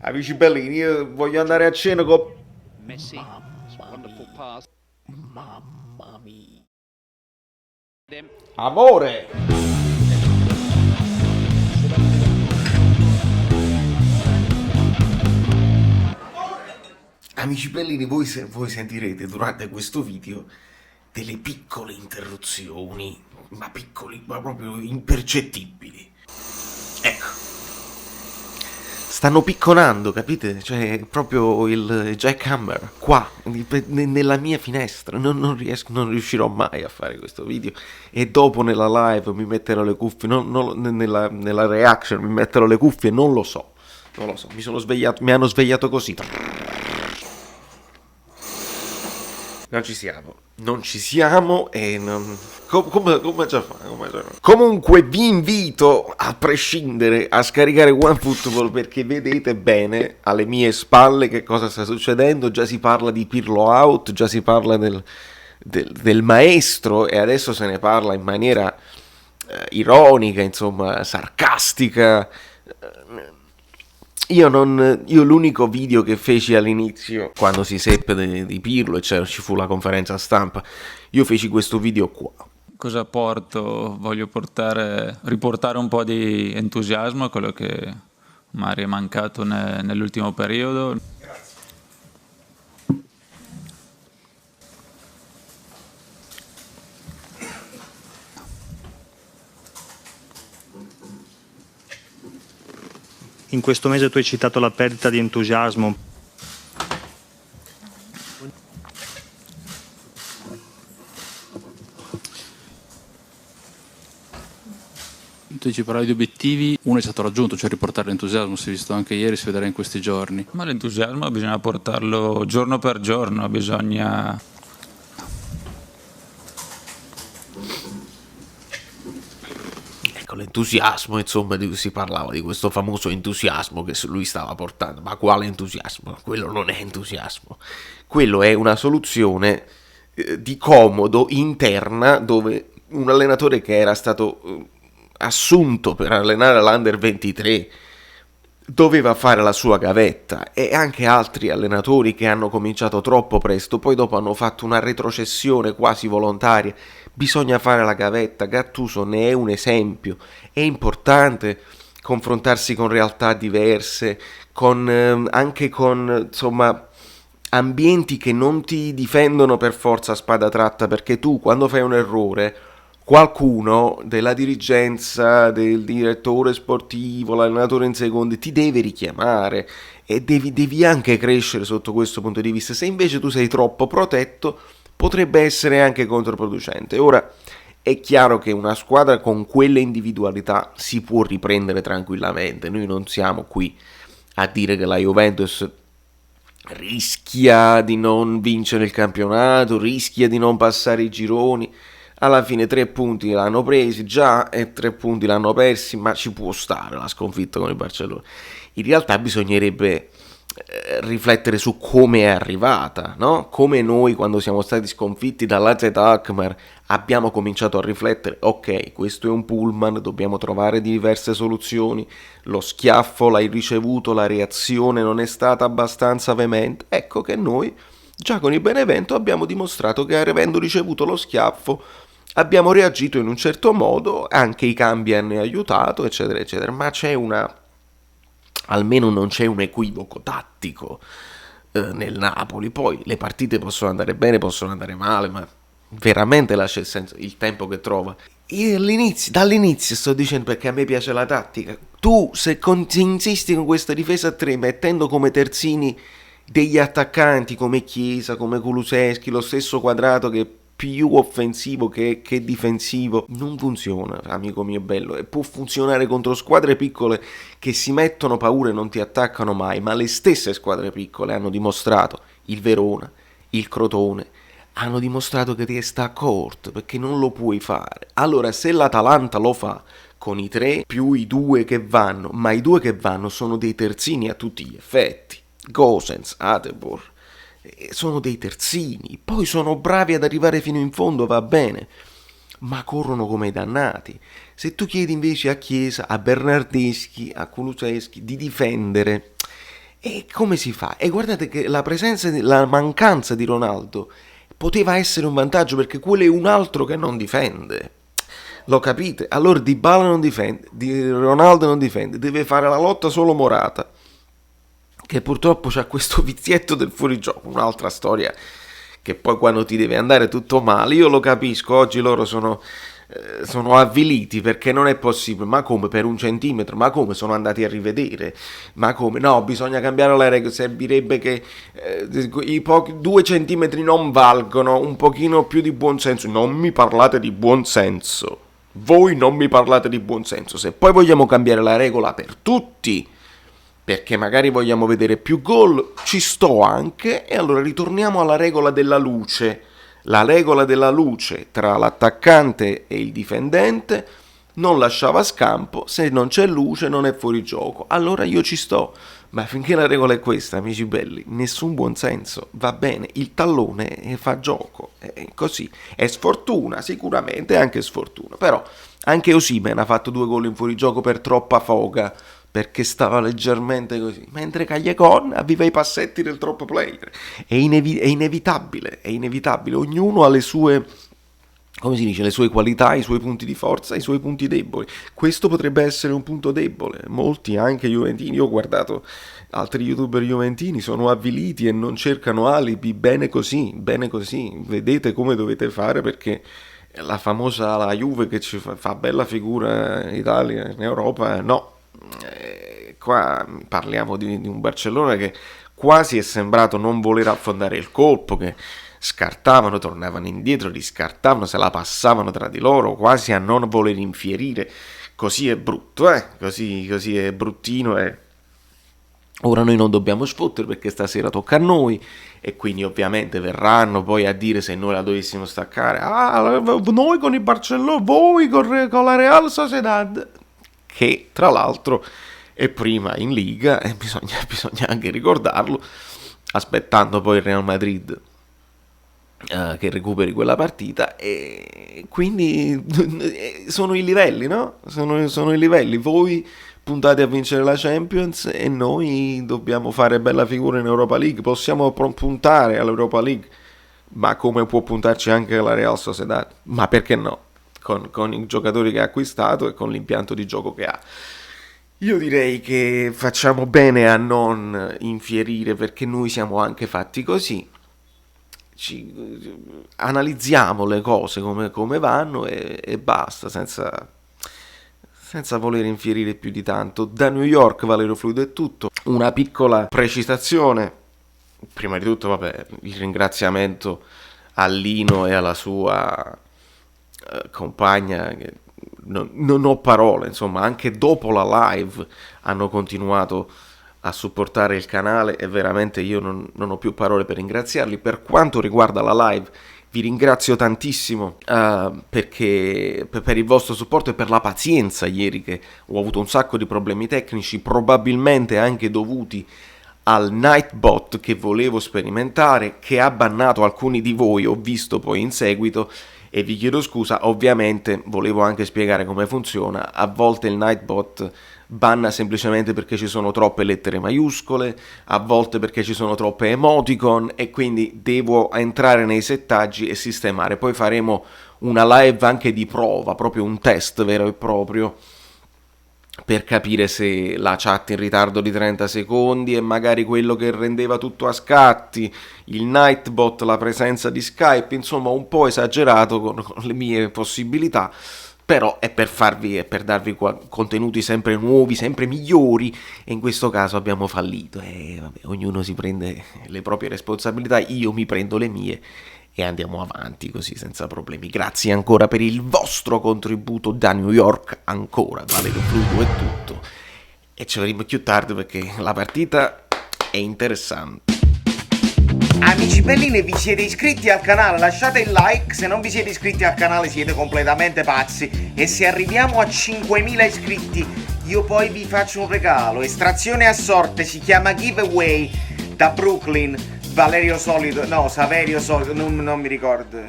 Amici bellini, io voglio andare a cena con... Messi. Wonderful pass. Mamma mia. Amore! Amici bellini, voi sentirete durante questo video delle piccole interruzioni, ma piccoli, ma proprio impercettibili. Ecco, stanno picconando, capite? Cioè, proprio il jackhammer, qua, nella mia finestra. Non riuscirò mai a fare questo video. E dopo nella live mi metterò le cuffie, nella reaction mi metterò le cuffie, non lo so. Non lo so, mi hanno svegliato così. Non ci siamo e non... Come già fa? Comunque vi invito, a prescindere, a scaricare OneFootball perché vedete bene alle mie spalle che cosa sta succedendo. Già si parla di Pirlo out, già si parla del maestro e adesso se ne parla in maniera ironica, insomma, sarcastica. Io l'unico video che feci all'inizio, quando si seppe di Pirlo e ci fu la conferenza stampa, io feci questo video qua. Cosa porto? Voglio riportare un po' di entusiasmo a quello che magari è mancato nell'ultimo periodo. In questo mese tu hai citato la perdita di entusiasmo. Tu ci parlavi di obiettivi, uno è stato raggiunto, cioè riportare l'entusiasmo, si è visto anche ieri, si vedrà in questi giorni. Ma l'entusiasmo bisogna portarlo giorno per giorno, bisogna... Ecco, l'entusiasmo, insomma, si parlava di questo famoso entusiasmo che lui stava portando. Ma quale entusiasmo? Quello non è entusiasmo. Quello è una soluzione di comodo interna dove un allenatore che era stato assunto per allenare l'Under 23 doveva fare la sua gavetta, e anche altri allenatori che hanno cominciato troppo presto poi dopo hanno fatto una retrocessione quasi volontaria. Bisogna fare la gavetta. Gattuso ne è un esempio. È importante confrontarsi con realtà diverse, anche con insomma ambienti che non ti difendono per forza a spada tratta, perché tu quando fai un errore qualcuno della dirigenza, del direttore sportivo, l'allenatore in seconda ti deve richiamare e devi anche crescere sotto questo punto di vista. Se invece tu sei troppo protetto potrebbe essere anche controproducente. Ora è chiaro che una squadra con quelle individualità si può riprendere tranquillamente. Noi non siamo qui a dire che la Juventus rischia di non vincere il campionato, rischia di non passare i gironi. Alla fine 3 punti l'hanno presi già e 3 punti l'hanno persi, ma ci può stare la sconfitta con il Barcellona. In realtà bisognerebbe riflettere su come è arrivata, no? Come noi quando siamo stati sconfitti dall'AZ Alkmaar abbiamo cominciato a riflettere: ok, questo è un pullman, dobbiamo trovare diverse soluzioni, lo schiaffo l'hai ricevuto, la reazione non è stata abbastanza veemente. Ecco che noi già con il Benevento abbiamo dimostrato che, avendo ricevuto lo schiaffo, abbiamo reagito in un certo modo, anche i cambi hanno aiutato, eccetera, eccetera. Ma almeno non c'è un equivoco tattico nel Napoli. Poi le partite possono andare bene, possono andare male, ma veramente lascia il tempo che trova. Io dall'inizio sto dicendo, perché a me piace la tattica. Tu se insisti con questa difesa a 3 mettendo come terzini degli attaccanti come Chiesa, come Kulusevski, lo stesso Quadrato che è più offensivo che difensivo, non funziona, amico mio bello. E può funzionare contro squadre piccole che si mettono paura e non ti attaccano mai, ma le stesse squadre piccole hanno dimostrato, il Verona, il Crotone, hanno dimostrato che ti sta corto, perché non lo puoi fare. Allora, se l'Atalanta lo fa con i 3 più i 2 che vanno, ma i 2 che vanno sono dei terzini a tutti gli effetti, Gosens, Atebor, sono dei terzini, poi sono bravi ad arrivare fino in fondo, va bene, ma corrono come i dannati. Se tu chiedi invece a Chiesa, a Bernardeschi, a Kulusevski di difendere, E come si fa? E guardate che la mancanza di Ronaldo poteva essere un vantaggio, perché quello è un altro che non difende. Lo capite? Allora Dybala non difende, Ronaldo non difende, deve fare la lotta solo Morata, che purtroppo c'ha questo vizietto del fuorigioco, un'altra storia che poi quando ti deve andare tutto male. Io lo capisco, oggi loro sono avviliti perché non è possibile. Ma come, per 1 centimetro? Ma come, sono andati a rivedere? Ma come? No, bisogna cambiare le regole, servirebbe che 2 centimetri non valgono, un pochino più di buonsenso. Non mi parlate di buonsenso, voi non mi parlate di buonsenso. Se poi vogliamo cambiare la regola per tutti, perché magari vogliamo vedere più gol, ci sto anche, e allora ritorniamo alla regola della luce. La regola della luce tra l'attaccante e il difendente non lasciava scampo, se non c'è luce non è fuori gioco. Allora io ci sto, ma finché la regola è questa, amici belli, nessun buonsenso, va bene, il tallone fa gioco, è così. È sfortuna, sicuramente è anche sfortuna, però anche Osimhen ha fatto 2 gol in fuorigioco per troppa foga, perché stava leggermente così, mentre Callejon aveva i passetti del troppo player. È inevitabile, ognuno ha le sue, come si dice, le sue qualità, i suoi punti di forza, i suoi punti deboli. Questo potrebbe essere un punto debole. Molti, anche juventini, io ho guardato altri youtuber juventini, sono avviliti e non cercano alibi. Bene così, vedete come dovete fare, perché la famosa la Juve che ci fa bella figura in Italia, in Europa, no. Qua parliamo di un Barcellona che quasi è sembrato non voler affondare il colpo, che scartavano, tornavano indietro, riscartavano, se la passavano tra di loro, quasi a non voler infierire. Così è brutto, così è bruttino, e ora noi non dobbiamo sfottere perché stasera tocca a noi, e quindi ovviamente verranno poi a dire se noi la dovessimo staccare. Noi con il Barcellona, voi con la Real Sociedad, che tra l'altro è prima in Liga, e bisogna anche ricordarlo, aspettando poi il Real Madrid che recuperi quella partita. E quindi sono i livelli, no? Sono i livelli. Voi puntate a vincere la Champions e noi dobbiamo fare bella figura in Europa League. Possiamo puntare all'Europa League, ma come può puntarci anche la Real Sociedad? Ma perché no? Con i giocatori che ha acquistato e con l'impianto di gioco che ha. Io direi che facciamo bene a non infierire, perché noi siamo anche fatti così. Analizziamo le cose come vanno e basta, senza voler infierire più di tanto. Da New York, Valerio Fluido è tutto. Una piccola precisazione: prima di tutto, vabbè, il ringraziamento a Lino e alla sua compagna, che non ho parole, insomma, anche dopo la live hanno continuato a supportare il canale, e veramente io non ho più parole per ringraziarli. Per quanto riguarda la live, vi ringrazio tantissimo perché per il vostro supporto e per la pazienza ieri, che ho avuto un sacco di problemi tecnici, probabilmente anche dovuti al Nightbot che volevo sperimentare, che ha bannato alcuni di voi, ho visto poi in seguito, e vi chiedo scusa. Ovviamente volevo anche spiegare come funziona. A volte il Nightbot banna semplicemente perché ci sono troppe lettere maiuscole, a volte perché ci sono troppe emoticon, e quindi devo entrare nei settaggi e sistemare. Poi faremo una live anche di prova, proprio un test vero e proprio, per capire se la chat in ritardo di 30 secondi è magari quello che rendeva tutto a scatti, il Nightbot, la presenza di Skype, insomma un po' esagerato con le mie possibilità, però è per darvi contenuti sempre nuovi, sempre migliori, e in questo caso abbiamo fallito. Vabbè, ognuno si prende le proprie responsabilità, io mi prendo le mie e andiamo avanti così senza problemi. Grazie ancora per il vostro contributo da New York, ancora Valerio Fluido è tutto, e ci vedremo più tardi perché la partita è interessante. Amici belline, vi siete iscritti al canale? Lasciate il like. Se non vi siete iscritti al canale siete completamente pazzi, e se arriviamo a 5.000 iscritti io poi vi faccio un regalo, estrazione a sorte, si chiama giveaway, da Brooklyn, Saverio Solito, non mi ricordo.